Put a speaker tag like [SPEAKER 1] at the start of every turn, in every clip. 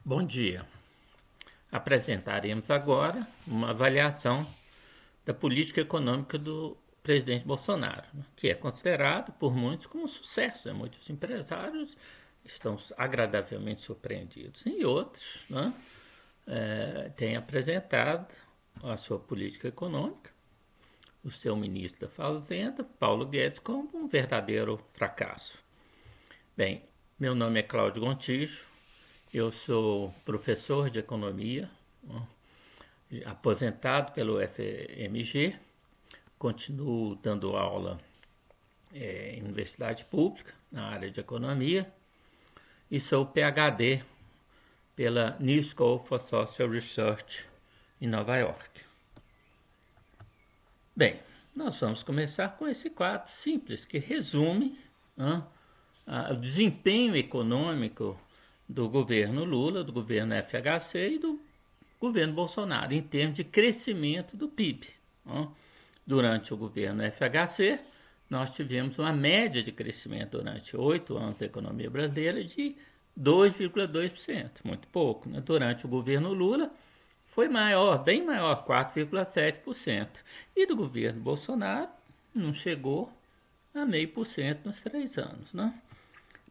[SPEAKER 1] Bom dia. Apresentaremos agora uma avaliação da política econômica do presidente Bolsonaro, que é considerado por muitos como um sucesso. Muitos empresários estão agradavelmente surpreendidos e outros têm apresentado a sua política econômica, o seu ministro da Fazenda, Paulo Guedes, como um verdadeiro fracasso. Bem, meu nome é Cláudio Gontijo, eu sou professor de economia, aposentado pelo FMG, continuo dando aula em universidade pública, na área de economia, e sou PhD pela New School for Social Research em Nova York. Bem, nós vamos começar com esse quadro simples que resume o desempenho econômico do governo Lula, do governo FHC e do governo Bolsonaro, em termos de crescimento do PIB. Durante o governo FHC, nós tivemos uma média de crescimento durante 8 anos da economia brasileira de 2,2%, muito pouco. Durante o governo Lula, foi maior, bem maior, 4,7%. E do governo Bolsonaro, não chegou a 0,5% nos 3 anos.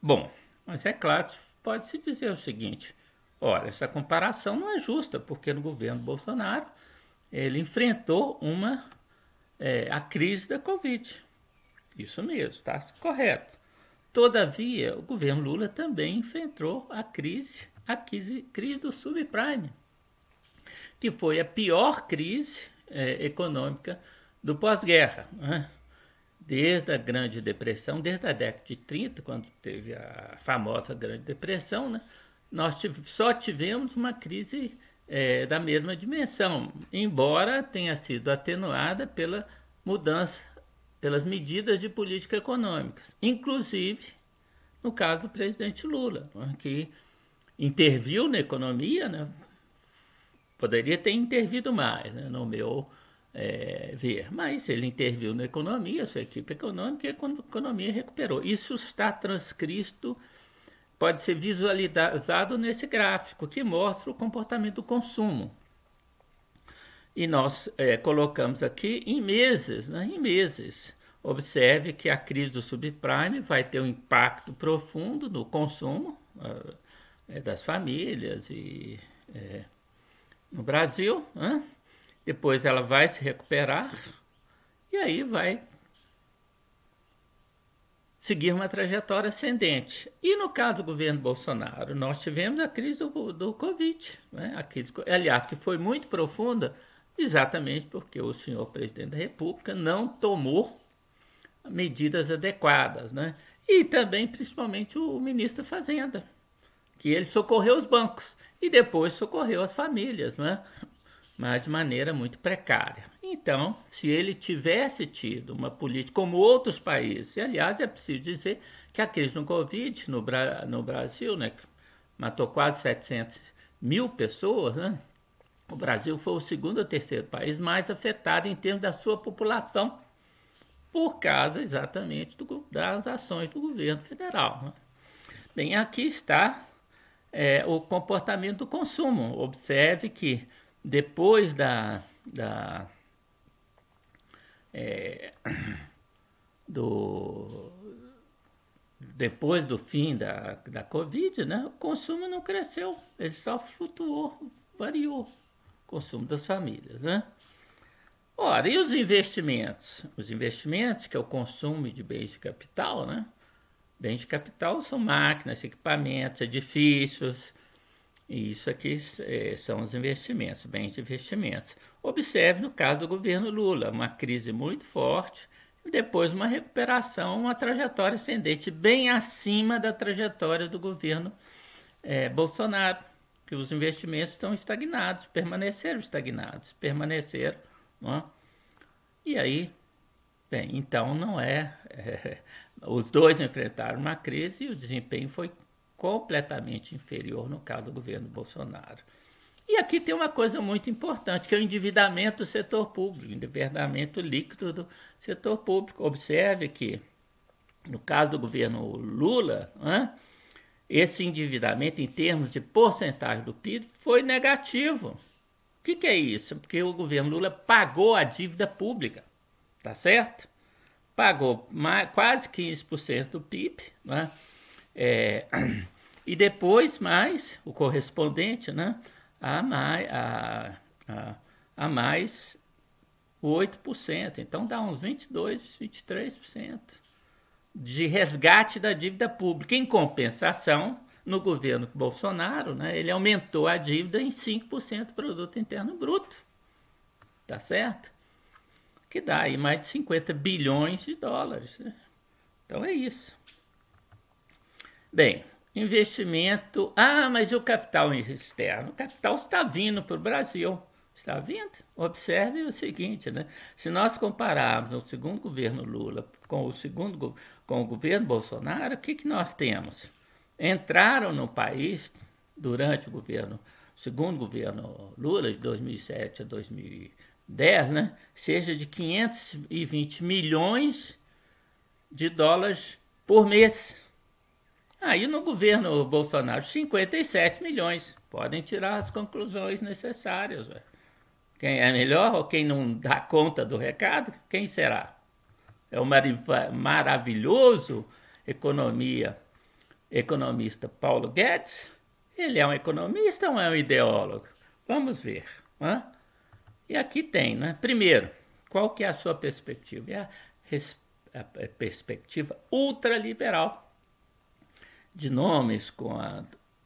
[SPEAKER 1] Bom, mas é claro, pode-se dizer o seguinte: olha, essa comparação não é justa, porque no governo Bolsonaro ele enfrentou a crise da Covid. Isso mesmo, está correto. Todavia, o governo Lula também enfrentou a crise do subprime, que foi a pior crise econômica do pós-guerra. Desde a Grande Depressão, desde a década de 30, quando teve a famosa Grande Depressão, nós só tivemos uma crise da mesma dimensão, embora tenha sido atenuada pela mudança, pelas medidas de política econômica, inclusive no caso do presidente Lula, que interviu na economia, poderia ter intervido mais, no meu ver, mas ele interviu na economia, sua equipe econômica, e a economia recuperou. Isso está transcrito, pode ser visualizado nesse gráfico, que mostra o comportamento do consumo. E nós colocamos aqui em meses, em meses. Observe que a crise do subprime vai ter um impacto profundo no consumo das famílias e no Brasil, depois ela vai se recuperar e aí vai seguir uma trajetória ascendente. E no caso do governo Bolsonaro, nós tivemos a crise do Covid, a crise, aliás, que foi muito profunda, exatamente porque o senhor presidente da República não tomou medidas adequadas, E também, principalmente, o ministro da Fazenda, que ele socorreu os bancos e depois socorreu as famílias, mas de maneira muito precária. Então, se ele tivesse tido uma política como outros países, e aliás é preciso dizer que a crise no Covid no Brasil, que matou quase 700 mil pessoas, o Brasil foi o segundo ou terceiro país mais afetado em termos da sua população, por causa exatamente das ações do governo federal. Bem, aqui está o comportamento do consumo. Observe que depois depois do fim da Covid, o consumo não cresceu, ele só flutuou, variou o consumo das famílias. Ora, e os investimentos? Os investimentos, que é o consumo de bens de capital, Bens de capital são máquinas, equipamentos, edifícios. E isso aqui são os investimentos, bens de investimentos. Observe no caso do governo Lula, uma crise muito forte e depois uma recuperação, uma trajetória ascendente bem acima da trajetória do governo Bolsonaro, que os investimentos estão estagnados, permaneceram. E aí, bem, então não os dois enfrentaram uma crise e o desempenho foi completamente inferior no caso do governo Bolsonaro. E aqui tem uma coisa muito importante, que é o endividamento do setor público, endividamento líquido do setor público. Observe que, no caso do governo Lula, esse endividamento, em termos de porcentagem do PIB, foi negativo. O que é isso? Porque o governo Lula pagou a dívida pública, tá certo? Pagou quase 15% do PIB, né? E depois mais o correspondente, né? A mais 8%. Então dá uns 22%, 23% de resgate da dívida pública. Em compensação, no governo Bolsonaro, né, ele aumentou a dívida em 5% do produto interno bruto. Tá certo? Que dá aí mais de 50 bilhões de dólares. Né? Então é isso. Bem, investimento. Ah, mas e o capital externo? O capital está vindo para o Brasil. Está vindo. Observe o seguinte, né? Se nós compararmos o segundo governo Lula com com o governo Bolsonaro, o que nós temos? Entraram no país durante o segundo governo Lula, de 2007 a 2010, né? Cerca de 520 milhões de dólares por mês. Aí no governo Bolsonaro, 57 milhões. Podem tirar as conclusões necessárias. Véio. Quem é melhor ou quem não dá conta do recado? Quem será? É o maravilhoso economista Paulo Guedes? Ele é um economista ou é um ideólogo? Vamos ver. Né? E aqui tem, né? Primeiro, qual que é a sua perspectiva? É a perspectiva ultraliberal. De nomes com a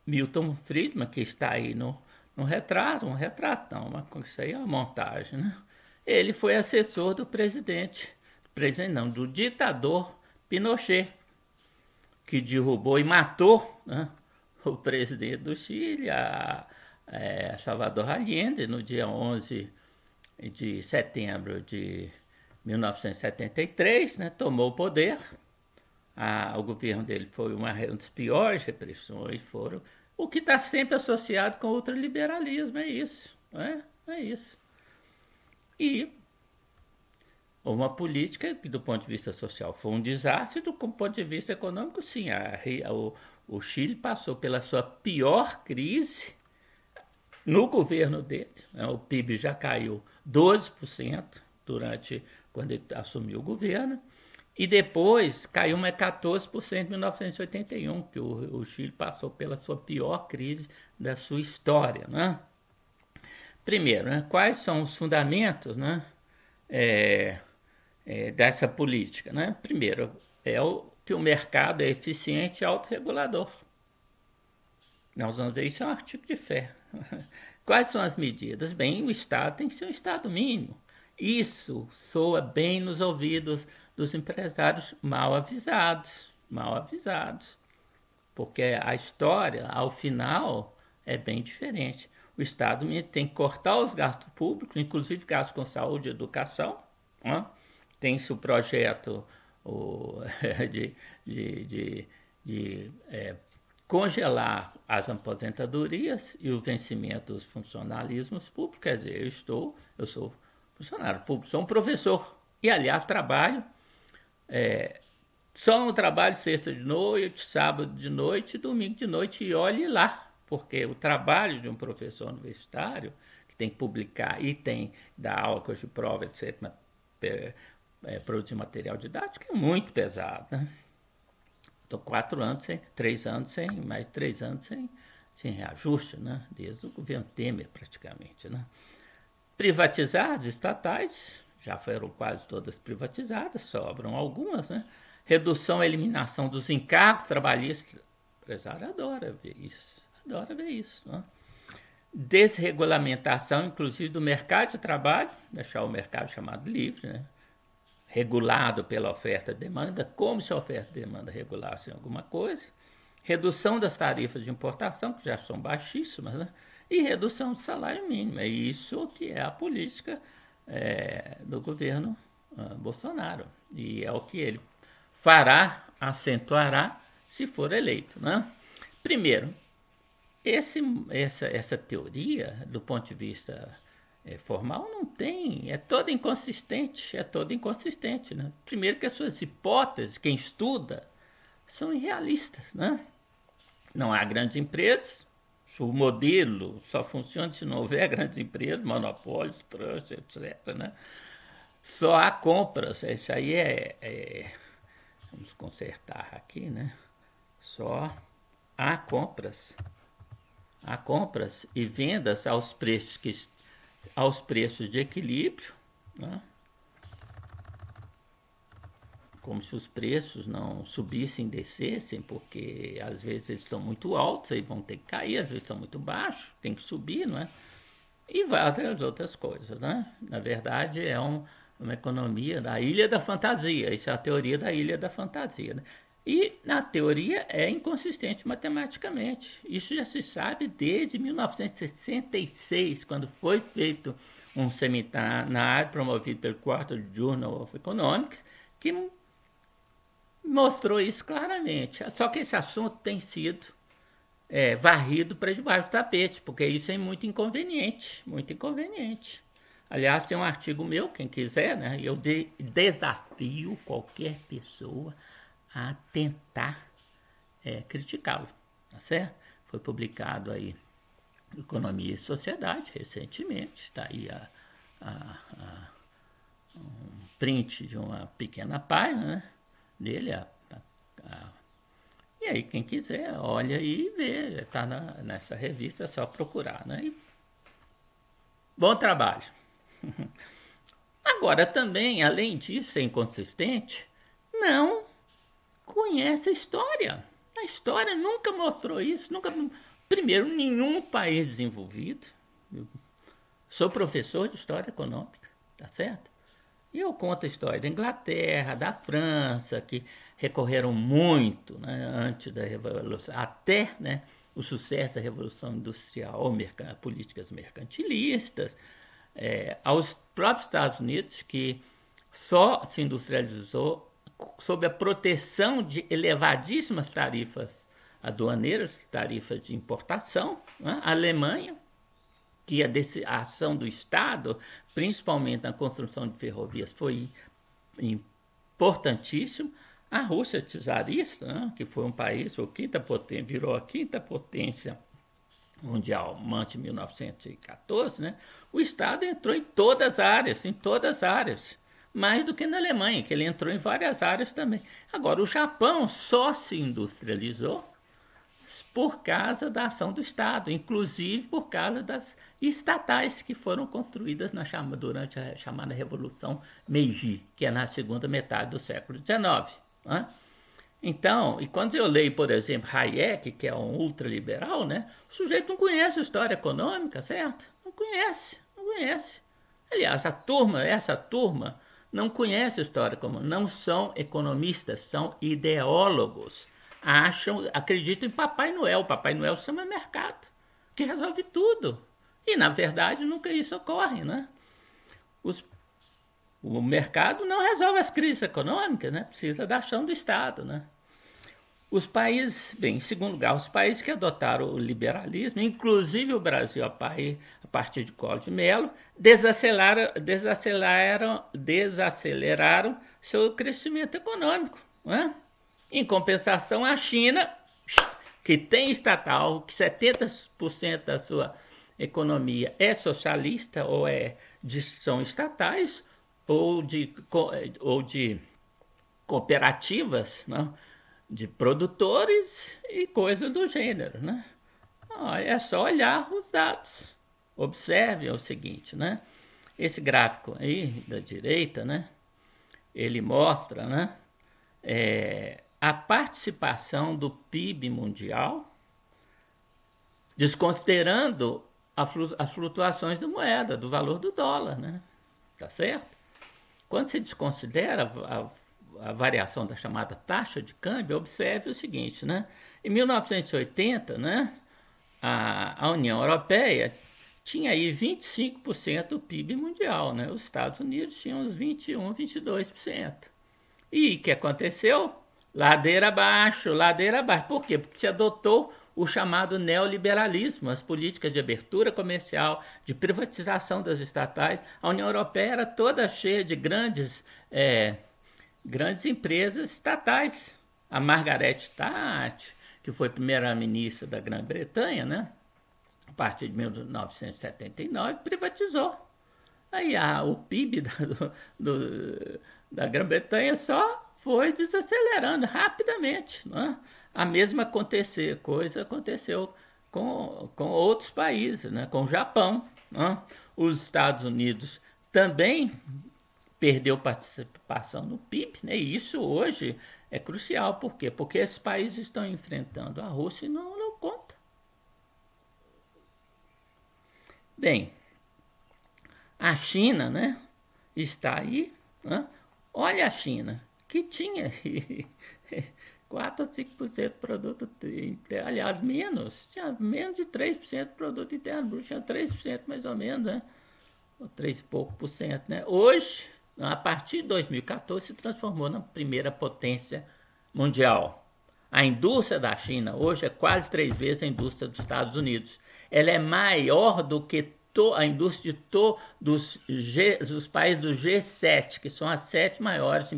[SPEAKER 1] Milton Friedman, que está aí no retrato, um retrato não, isso aí é uma montagem, né? Ele foi assessor do do ditador Pinochet, que derrubou e matou, né, o presidente do Chile, Salvador Allende, no dia 11 de setembro de 1973, né, tomou o poder. O governo dele foi uma das piores repressões, o que está sempre associado com o ultraliberalismo, é isso, é isso. E uma política que, do ponto de vista social, foi um desastre, do ponto de vista econômico, sim. O Chile passou pela sua pior crise no governo dele, né? O PIB já caiu 12% quando ele assumiu o governo, e depois caiu mais 14% em 1981, que o Chile passou pela sua pior crise da sua história. Né? Primeiro, né, quais são os fundamentos, né, dessa política? Né? Primeiro, que o mercado é eficiente e autorregulador. Nós vamos ver isso é um artigo de fé. Quais são as medidas? Bem, o Estado tem que ser um Estado mínimo. Isso soa bem nos ouvidos dos empresários mal avisados, porque a história, ao final, é bem diferente. O Estado tem que cortar os gastos públicos, inclusive gastos com saúde e educação. Né? Tem-se o projeto de congelar as aposentadorias e o vencimento dos funcionalismos públicos. Quer dizer, eu sou funcionário público, sou um professor e, aliás, trabalho só no trabalho sexta de noite, sábado de noite, domingo de noite, e olhe lá, porque o trabalho de um professor universitário, que tem que publicar e tem que dar aula, coisa de prova, etc., produzir material didático, é muito pesado. Né? Estou 3 anos sem reajuste, né? Desde o governo Temer, praticamente. Né? Privatizados, estatais, já foram quase todas privatizadas, sobram algumas, né? Redução e eliminação dos encargos trabalhistas. O empresário adora ver isso. Né? Desregulamentação, inclusive, do mercado de trabalho, deixar o mercado chamado livre, né? Regulado pela oferta e demanda, como se a oferta e demanda regulassem alguma coisa. Redução das tarifas de importação, que já são baixíssimas, né? E redução do salário mínimo. É isso que é a política do governo Bolsonaro. E é o que ele acentuará, se for eleito. Né? Primeiro, essa teoria, do ponto de vista formal, não tem, é toda inconsistente. Né? Primeiro que as suas hipóteses, quem estuda, são irrealistas. Né? Não há grandes empresas, o modelo só funciona se não houver grandes empresas, monopólios, trust, etc. Né? Só há compras, isso aí vamos consertar aqui, né? Só há compras. Há compras e vendas aos preços de equilíbrio, né? Como se os preços não subissem e descessem, porque às vezes eles estão muito altos e vão ter que cair, às vezes estão muito baixos, tem que subir, não é? E várias outras coisas, né? Na verdade, uma economia da ilha da fantasia, isso é a teoria da ilha da fantasia, né? E, na teoria, é inconsistente matematicamente. Isso já se sabe desde 1966, quando foi feito um seminário promovido pelo Quarterly Journal of Economics, que mostrou isso claramente. Só que esse assunto tem sido varrido para debaixo do tapete, porque isso é muito inconveniente, muito inconveniente. Aliás, tem um artigo meu, quem quiser, né? Eu desafio qualquer pessoa a tentar criticá-lo, tá certo? Foi publicado aí Economia e Sociedade recentemente, está aí um print de uma pequena página, né, dele, e aí quem quiser olha aí e vê, está nessa revista, é só procurar, né? E bom trabalho. Agora também, além disso, ser inconsistente, não conhece a história. A história nunca mostrou isso, nunca. Primeiro, nenhum país desenvolvido. Eu sou professor de história econômica, tá certo? E eu conto a história da Inglaterra, da França, que recorreram muito, né, antes da Revolução, até, né, o sucesso da Revolução Industrial, políticas mercantilistas, aos próprios Estados Unidos, que só se industrializou sob a proteção de elevadíssimas tarifas aduaneiras, tarifas de importação, né? A Alemanha, que a ação do Estado, principalmente na construção de ferrovias, foi importantíssimo. A Rússia czarista, né, que foi um país, virou a quinta potência mundial antes de 1914, né, o Estado entrou em todas as áreas, mais do que na Alemanha, que ele entrou em várias áreas também. Agora, o Japão só se industrializou por causa da ação do Estado, inclusive por causa das estatais que foram construídas durante a chamada Revolução Meiji, que é na segunda metade do século XIX. Né? Então, e quando eu leio, por exemplo, Hayek, que é um ultraliberal, né, o sujeito não conhece a história econômica, certo? Não conhece, não conhece. Aliás, essa turma, não conhece a história econômica, não são economistas, são ideólogos. Acreditam em Papai Noel. Papai Noel chama mercado, que resolve tudo. E, na verdade, nunca isso ocorre, né? O mercado não resolve as crises econômicas, né? Precisa da ação do Estado, né? Os países, bem, em segundo lugar, os países que adotaram o liberalismo, inclusive o Brasil, a partir de Collor de Mello, desaceleraram seu crescimento econômico, né? Em compensação, a China, que tem estatal, que 70% da sua economia é socialista ou são estatais ou de cooperativas, né, de produtores e coisas do gênero. Né? É só olhar os dados. Observe o seguinte, né? Esse gráfico aí da direita, né, ele mostra, né, a participação do PIB mundial, desconsiderando as flutuações da moeda, do valor do dólar, né? Tá certo? Quando se desconsidera a variação da chamada taxa de câmbio, observe o seguinte, né? Em 1980, né, a União Europeia tinha aí 25% do PIB mundial, né? Os Estados Unidos tinham uns 21, 22%. E o que aconteceu? Ladeira abaixo. Por quê? Porque se adotou o chamado neoliberalismo, as políticas de abertura comercial, de privatização das estatais. A União Europeia era toda cheia de grandes empresas estatais. A Margaret Thatcher, que foi primeira-ministra da Grã-Bretanha, né? A partir de 1979, privatizou. Aí o PIB da Grã-Bretanha só foi desacelerando rapidamente. Né? A mesma coisa aconteceu com outros países, né? Com o Japão. Né? Os Estados Unidos também perdeu participação no PIB, né? E isso hoje é crucial. Por quê? Porque esses países estão enfrentando a Rússia e não conta. Bem, a China, né, está aí. Né? Olha a China, que tinha 4 ou 5% de produto interno, aliás, tinha menos de 3% de produto interno bruto, tinha 3% mais ou menos, né? Ou 3 e pouco por cento, né? Hoje, a partir de 2014, se transformou na primeira potência mundial. A indústria da China hoje é quase 3 vezes a indústria dos Estados Unidos. Ela é maior do que a indústria dos países do G7, que são as 7 maiores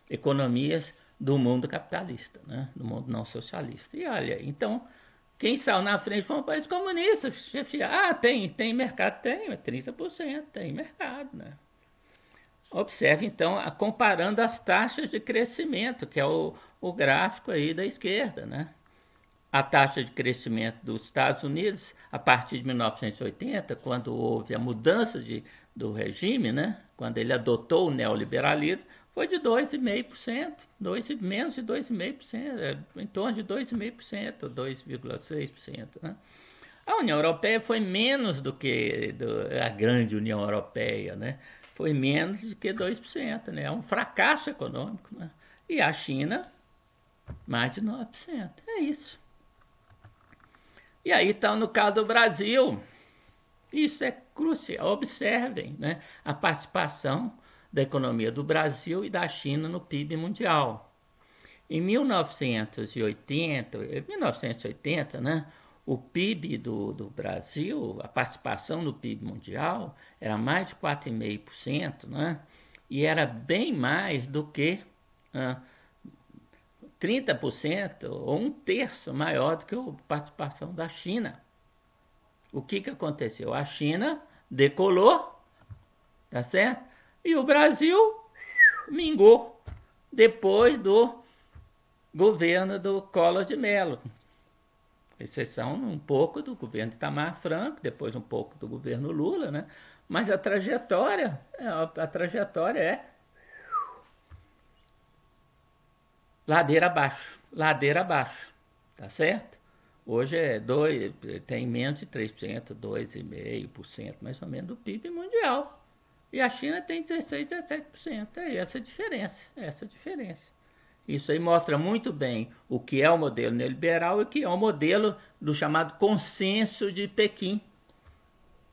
[SPEAKER 1] economias do mundo capitalista, né? Do mundo não socialista. E olha, então, quem saiu na frente foi um país comunista. Tem mercado? Tem, mas 30% tem mercado, né? Observe, então, comparando as taxas de crescimento, que é o gráfico aí da esquerda, né? A taxa de crescimento dos Estados Unidos, a partir de 1980, quando houve a mudança do regime, né? Quando ele adotou o neoliberalismo, foi de 2,5%, menos de 2,5%, em torno de 2,5%, 2,6%. Né? A União Europeia foi menos do que a grande União Europeia, né? Foi menos do que 2%, né? É um fracasso econômico. Né? E a China, mais de 9%. É isso. E aí está no caso do Brasil. Isso é crucial. Observem, né, a participação da economia do Brasil e da China no PIB mundial. Em 1980, né, o PIB do Brasil, a participação no PIB mundial, era mais de 4,5%, né, e era bem mais do que 30% ou 1/3 maior do que a participação da China. O que aconteceu? A China decolou, tá certo? E o Brasil mingou depois do governo do Collor de Mello. Exceção um pouco do governo de Itamar Franco, depois um pouco do governo Lula, né? Mas a trajetória é ladeira abaixo, tá certo? Hoje tem menos de 3%, 2,5% mais ou menos do PIB mundial. E a China tem 16, 17%. É essa a diferença. Isso aí mostra muito bem o que é o modelo neoliberal e o que é o modelo do chamado consenso de Pequim.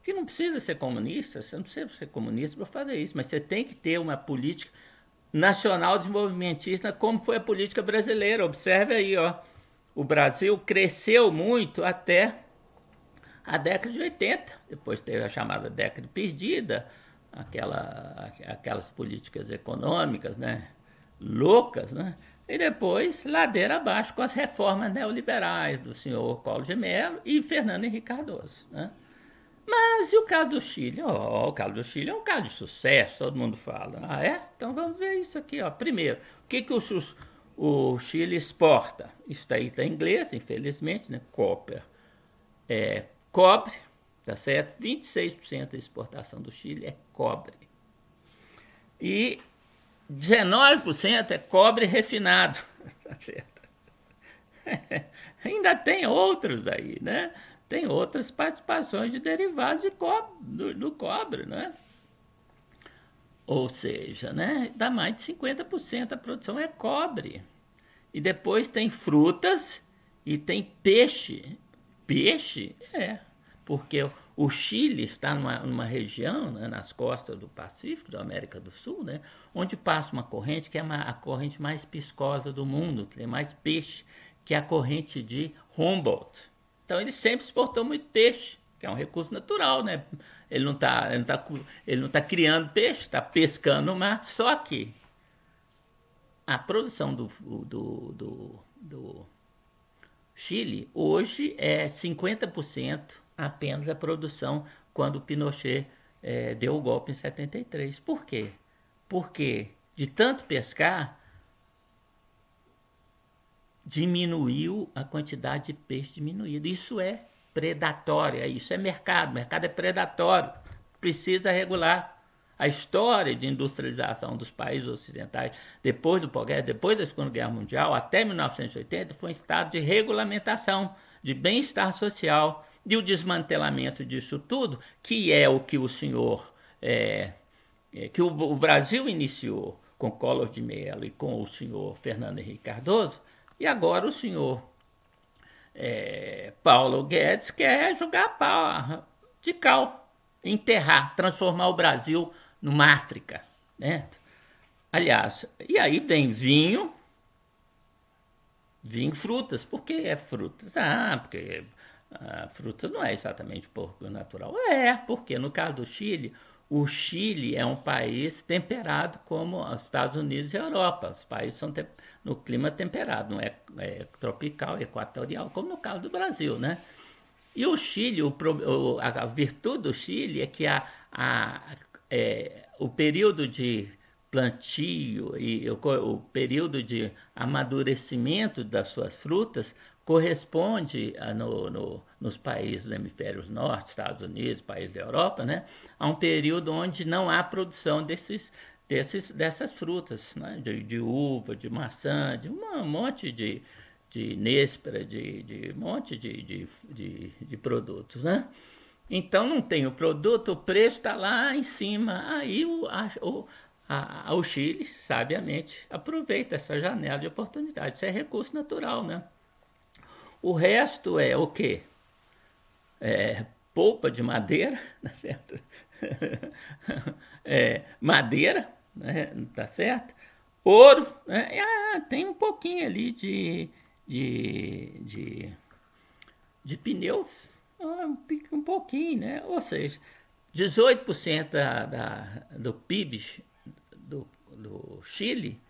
[SPEAKER 1] Que não precisa ser comunista, você não precisa ser comunista para fazer isso, mas você tem que ter uma política nacional desenvolvimentista, como foi a política brasileira. Observe aí, ó. O Brasil cresceu muito até a década de 80. Depois teve a chamada década perdida, aquelas políticas econômicas, né, loucas, né? E depois, ladeira abaixo, com as reformas neoliberais do senhor Collor de Mello e Fernando Henrique Cardoso, né? Mas e o caso do Chile? O caso do Chile é um caso de sucesso, todo mundo fala. Ah, é? Então vamos ver isso aqui. Ó. Primeiro, o que o Chile exporta? Isso daí está em inglês, infelizmente, né? Copper. Cobre, tá certo? 26% da exportação do Chile é cobre. E 19% é cobre refinado, tá certo? Ainda tem outros aí, né? Tem outras participações de derivados do cobre, né? Ou seja, né, dá mais de 50% da produção é cobre. E depois tem frutas e tem peixe. Peixe? Porque o Chile está numa região, né, nas costas do Pacífico, da América do Sul, né, onde passa uma corrente que é a corrente mais viscosa do mundo, que tem mais peixe, que é a corrente de Humboldt. Então ele sempre exportou muito peixe, que é um recurso natural, né? Ele não tá criando peixe, está pescando no mar. Só que a produção do Chile, hoje é 50% apenas a produção quando o Pinochet deu o golpe em 73. Por quê? Porque de tanto pescar, diminuiu a quantidade de peixe diminuído. Isso é predatório, isso é mercado. O mercado é predatório. Precisa regular. A história de industrialização dos países ocidentais, depois do pós-guerra, depois da Segunda Guerra Mundial, até 1980, foi um estado de regulamentação, de bem-estar social, e o desmantelamento disso tudo, que é o que o senhor, que o Brasil iniciou com Collor de Mello e com o senhor Fernando Henrique Cardoso, e agora o senhor Paulo Guedes quer jogar pau de cal, enterrar, transformar o Brasil numa África, né? Aliás, e aí vem vinho, frutas. Por que é frutas? Porque a fruta não é exatamente porco natural. Porque no caso do Chile, o Chile é um país temperado como os Estados Unidos e a Europa. Os países são no clima temperado, não é tropical, equatorial, como no caso do Brasil, né? E o Chile, a virtude do Chile é que o período de plantio e o período de amadurecimento das suas frutas corresponde nos países do hemisfério norte, Estados Unidos, países da Europa, né, a um período onde não há produção dessas frutas, né, de uva, de maçã, de um monte de néspera, de monte de produtos, né? Então não tem o produto, o preço está lá em cima. Aí o Chile, sabiamente, aproveita essa janela de oportunidade. Isso é recurso natural, né? O resto é o quê? Polpa de madeira, tá certo? Madeira, né? Tá certo? Ouro, né? Tem um pouquinho ali de pneus, um pouquinho, né? Ou seja, 18% do PIB do Chile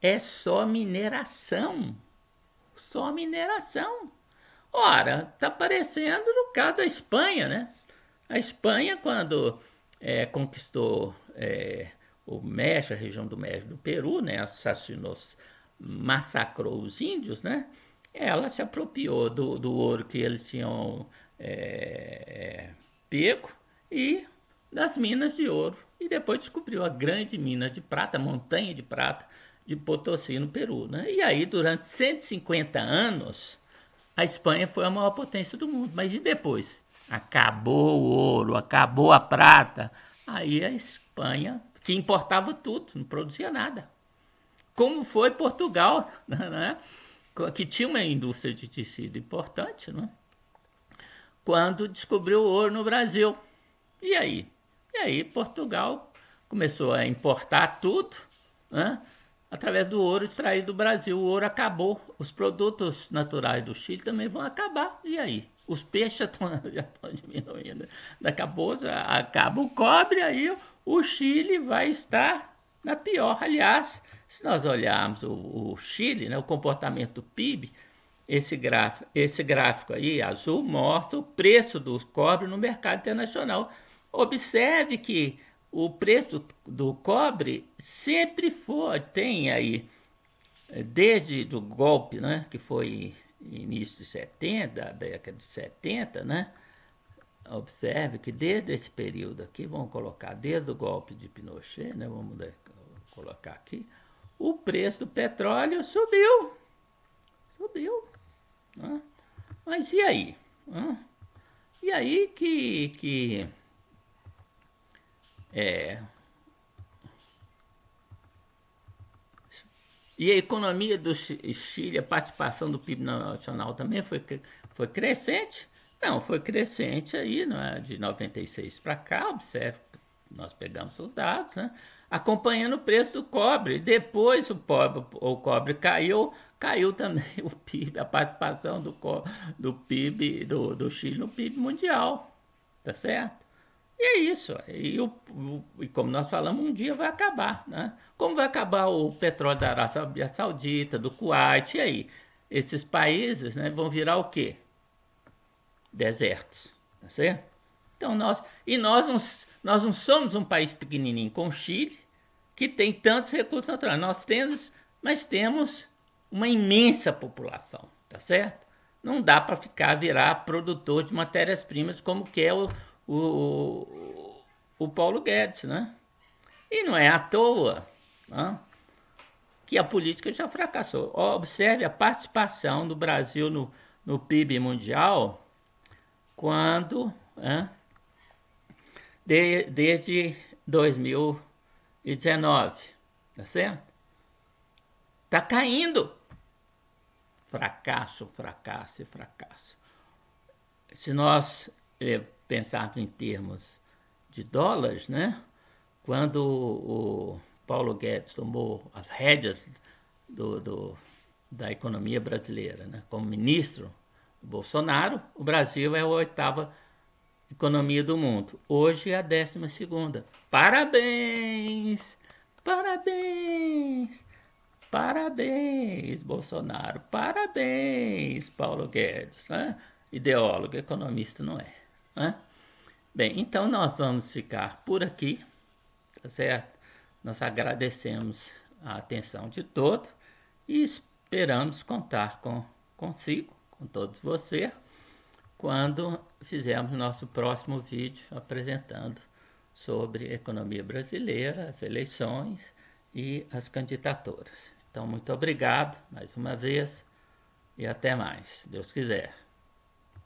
[SPEAKER 1] é só mineração. Só mineração. Ora, está parecendo no caso da Espanha, né? A Espanha, quando conquistou o México, a região do México, do Peru, né? Assassinou, massacrou os índios, né? Ela se apropriou do ouro que eles tinham pego e das minas de ouro. E depois descobriu a grande mina de prata, a montanha de prata de Potosí, no Peru, né? E aí, durante 150 anos, a Espanha foi a maior potência do mundo. Mas e depois? Acabou o ouro, acabou a prata. Aí a Espanha, que importava tudo, não produzia nada. Como foi Portugal, né? Que tinha uma indústria de tecido importante, né? Quando descobriu o ouro no Brasil. E aí? E aí Portugal começou a importar tudo, né? Através do ouro extraído do Brasil. O ouro acabou. Os produtos naturais do Chile também vão acabar. E aí? Os peixes já estão diminuindo. Daqui a pouco acaba o cobre, aí o Chile vai estar na pior. Aliás, se nós olharmos o Chile, né, o comportamento do PIB, esse gráfico aí, azul, mostra o preço do cobre no mercado internacional. Observe que o preço do cobre sempre tem aí, desde o golpe, né, que foi início de 70, década de 70, né, observe que desde esse período aqui, vamos colocar desde o golpe de Pinochet, né, vamos colocar aqui, o preço do petróleo subiu. Né? Mas e aí? Né? E aí que e a economia do Chile, a participação do PIB nacional também foi crescente? Não, foi crescente aí, né, de 96 para cá, observe, nós pegamos os dados, né, acompanhando o preço do cobre. Depois o cobre caiu também o PIB, a participação do PIB do Chile no PIB mundial, tá certo? E é isso. E como nós falamos, um dia vai acabar, né? Como vai acabar o petróleo da Arábia Saudita, do Kuwait, e aí? esses países, né, vão virar o quê? Desertos, tá certo? Então nós não somos um país pequenininho com o Chile, que tem tantos recursos naturais. Nós temos, mas temos uma imensa população, tá certo? Não dá para virar produtor de matérias-primas como quer o Paulo Guedes, né? E não é à toa, né, que a política já fracassou. Observe a participação do Brasil no PIB mundial quando, né, desde 2019, tá certo? Tá caindo. Fracasso, fracasso e fracasso. Se nós pensarmos em termos de dólares, né? Quando o Paulo Guedes tomou as rédeas da economia brasileira, né, como ministro do Bolsonaro, o Brasil é a 8ª economia do mundo. Hoje é a 12ª. Parabéns! Parabéns! Parabéns, Bolsonaro! Parabéns, Paulo Guedes! Né? Ideólogo, economista não é. Né? Bem, então nós vamos ficar por aqui, tá certo? Nós agradecemos a atenção de todos e esperamos contar consigo, com todos vocês, quando fizermos nosso próximo vídeo apresentando sobre economia brasileira, as eleições e as candidaturas. Então, muito obrigado mais uma vez e até mais, se Deus quiser.